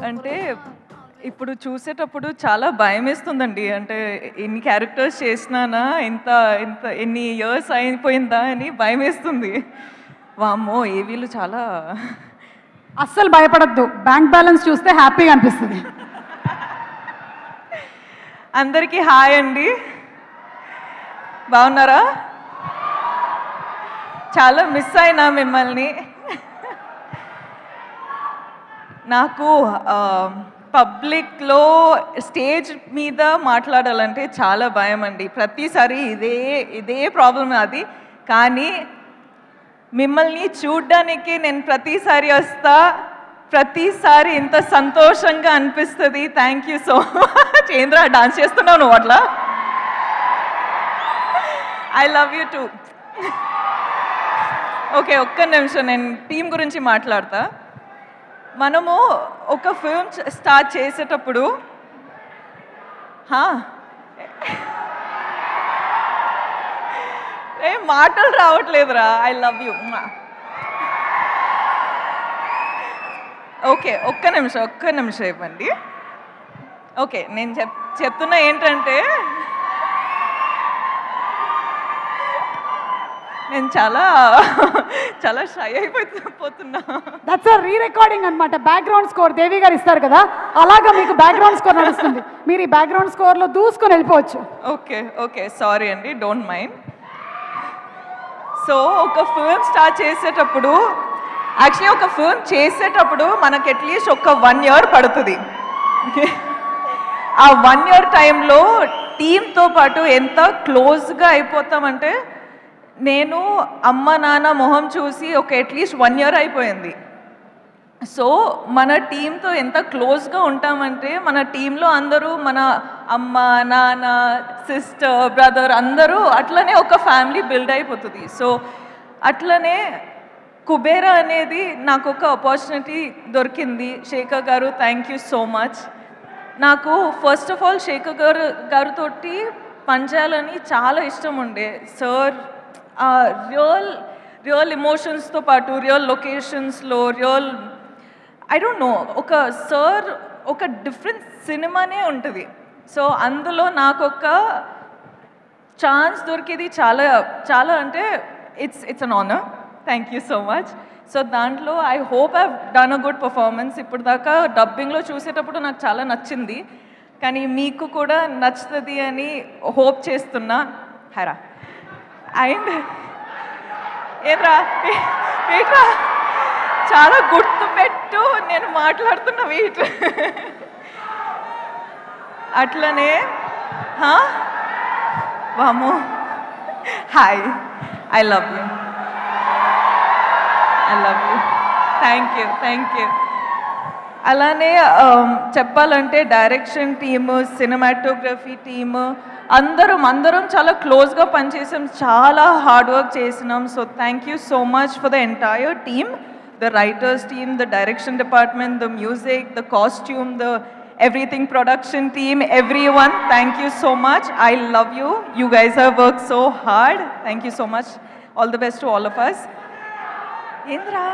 అంటే ఇప్పుడు చూసేటప్పుడు చాలా భయమేస్తుందండి. అంటే ఎన్ని క్యారెక్టర్స్ చేసినానా, ఇంత ఇంత ఎన్ని ఇయర్స్ అయిపోయిందా అని భయమేస్తుంది. వామ్మో! ఏవీలు చాలా అస్సలు భయపడద్దు. బ్యాంక్ బ్యాలెన్స్ చూస్తే హ్యాపీగా అనిపిస్తుంది. అందరికీ హాయ్ అండి. బాగున్నారా? చాలా మిస్ అయినా మిమ్మల్ని. నాకు పబ్లిక్లో స్టేజ్ మీద మాట్లాడాలంటే చాలా భయం అండి. ప్రతిసారి ఇదే ప్రాబ్లం అది. కానీ మిమ్మల్ని చూడ్డానికి నేను ప్రతిసారి వస్తా, ప్రతిసారి ఇంత సంతోషంగా అనిపిస్తుంది. Thank you so much. ఏంద్రా డాన్స్ చేస్తున్నావు నువ్వు అట్లా? I love you two. Okay, ఒక్క నిమిషం నేను టీం గురించి మాట్లాడతా. మనము ఒక ఫిల్మ్ స్టార్ట్ చేసేటప్పుడు మాటలు రావట్లేదురా. I love you. ఓకే, ఒక్క నిమిషం ఇవ్వండి. ఓకే, నేను చెప్తున్నా ఏంటంటే నేను చాలా షై అయిపోతున్నా. దట్స్ రీ రికార్డింగ్ అనమాట. బ్యాక్గ్రౌండ్ స్కోర్ దేవి గారు ఇస్తారు కదా, అలాగా మీకు బ్యాక్గ్రౌండ్ స్కోర్ నడుస్తుంది. మీరు ఈ బ్యాక్గ్రౌండ్ స్కోర్లో దూసుకొని వెళ్ళిపోవచ్చు. ఓకే సారీ అండి, డోంట్ మైండ్. సో ఒక ఫిల్మ్ స్టార్ట్ చేసేటప్పుడు, యాక్చువల్లీ ఒక ఫిల్మ్ చేసేటప్పుడు మనకు అట్లీస్ట్ ఒక 1 year పడుతుంది. ఆ 1 year టైంలో టీంతో పాటు ఎంత క్లోజ్గా అయిపోతామంటే, నేను అమ్మ నాన్న మొహం చూసి ఒక అట్లీస్ట్ 1 year అయిపోయింది. సో మన టీంతో ఎంత క్లోజ్గా ఉంటామంటే, మన టీంలో అందరూ మన అమ్మ నాన్న సిస్టర్ బ్రదర్ అందరూ అట్లనే ఒక ఫ్యామిలీ బిల్డ్ అయిపోతుంది. సో అట్లనే కుబేరా అనేది నాకు ఒక ఆపర్చునిటీ దొరికింది. శేఖర్ గారు, థ్యాంక్ యూ సో మచ్. నాకు ఫస్ట్ ఆఫ్ ఆల్ శేఖర్ గారితో పనిచేయాలని చాలా ఇష్టం ఉండే. సార్ రియల్ ఎమోషన్స్తో పాటు రియల్ లొకేషన్స్లో ఐ డోంట్ నో, ఒక సార్ ఒక డిఫరెంట్ సినిమానే ఉంటుంది. సో అందులో నాకు ఒక ఛాన్స్ దొరికేది చాలా అంటే it's an honour. Thank you so much. So దాంట్లో I hope I done a good performance. ఇప్పుడు దాకా డబ్బింగ్లో చూసేటప్పుడు నాకు చాలా నచ్చింది, కానీ మీకు కూడా నచ్చుతుంది అని హోప్ చేస్తున్నా. హరా అండ్ ఏట్రా చాలా గుర్తుపెట్టు, నేను మాట్లాడుతున్న వెయిట్. అట్లనే వామో, hi, I love you. Thank you. అలానే చెప్పాలంటే డైరెక్షన్ టీము, సినిమాటోగ్రఫీ టీము అందరం చాలా క్లోజ్గా పనిచేసాం, చాలా హార్డ్ వర్క్ చేసినాం. So thank you so much for the entire team, the writers team, the direction department, the music, the costume, the everything production team, everyone, thank you so much. I love you. You guys have worked so hard. Thank you so much. All the best to all of us. Indra,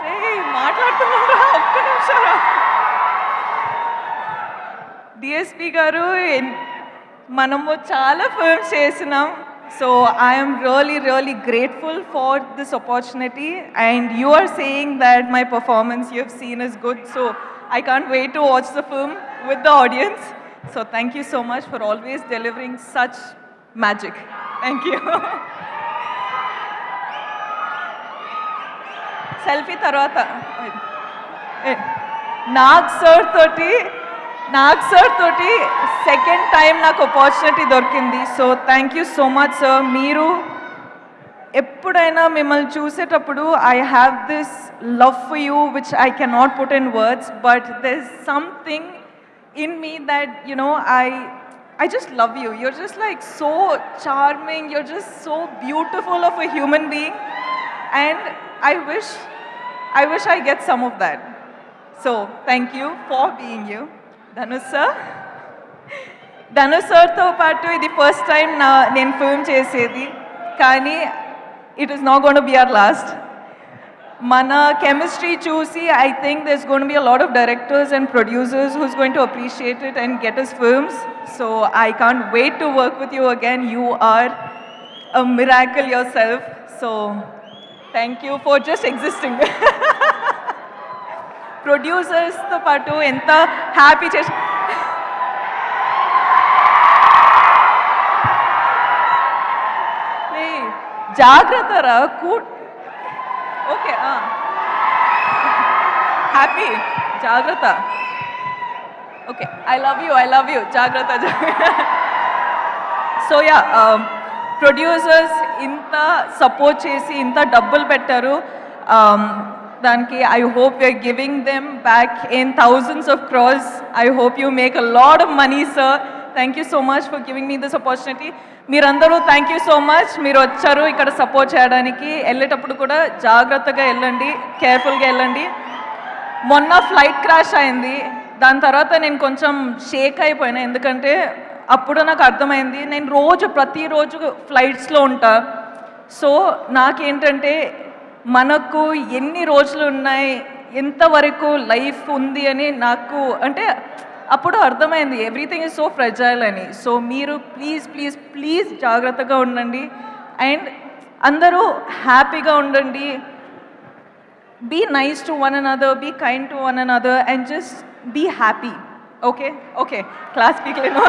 hey, మాట్లాడుతున్నారా? ఒక్క నిమిషం. DSP గారు, మనము చాలా films చేసినాం. So I am really grateful for this opportunity, and you are saying that my performance you have seen is good. So I can't wait to watch the film with the audience. So thank you so much for always delivering such magic. Thank you. Selfie tarvata. Nag sir toti second time నాకు opportunity దొరికింది. So thank you so much sir. మీరు ఎప్పుడైనా మిమ్మల్ని చూసేటప్పుడు I have this love for you which I cannot put in words, but there's something in me that, you know, I just love you. You're just like so charming, you're just so beautiful of a human being, and I wish I get some of that. So thank you for being you. Dhanush sir తో పాటు ఇది first time నేను film చేసేది, కానీ it is not going to be our last. mana chemistry చూసి I think there's going to be a lot of directors and producers who's going to appreciate it and get us films. So I can't wait to work with you again. You are a miracle yourself. So thank you for just existing. Producers తో పాటు ఎంత happy చేసి జాగ్రత్త రా okay happy జాగ్రత్త okay I love you జాగ్రత్త so ya producers ఇంత support చేసి ఇంత డబ్బులు పెట్టారు దానికి I hope you're giving them back in thousands of crores I hope you make a lot of money sir thank you so much for giving me this opportunity మీరందరూ thank you so much మీరు వచ్చారు ఇక్కడ support చేయడానికి వెళ్ళేటప్పుడు కూడా జాగ్రత్తగా వెళ్ళండి కేర్ఫుల్గా వెళ్ళండి మొన్న ఫ్లైట్ క్రాష్ అయింది దాని తర్వాత నేను కొంచెం షేక్ అయిపోయినా ఎందుకంటే అప్పుడు నాకు అర్థమైంది నేను ప్రతిరోజు ఫ్లైట్స్లో ఉంటా సో నాకేంటంటే మనకు ఎన్ని రోజులు ఉన్నాయి ఎంతవరకు లైఫ్ ఉంది అని నాకు అంటే అప్పుడు అర్థమైంది ఎవ్రీథింగ్ ఈజ్ సో ఫ్రెజైల్ అని సో మీరు ప్లీజ్ జాగ్రత్తగా ఉండండి అండ్ అందరూ హ్యాపీగా ఉండండి be nice to one another be kind to one another and just be happy okay class speak లేను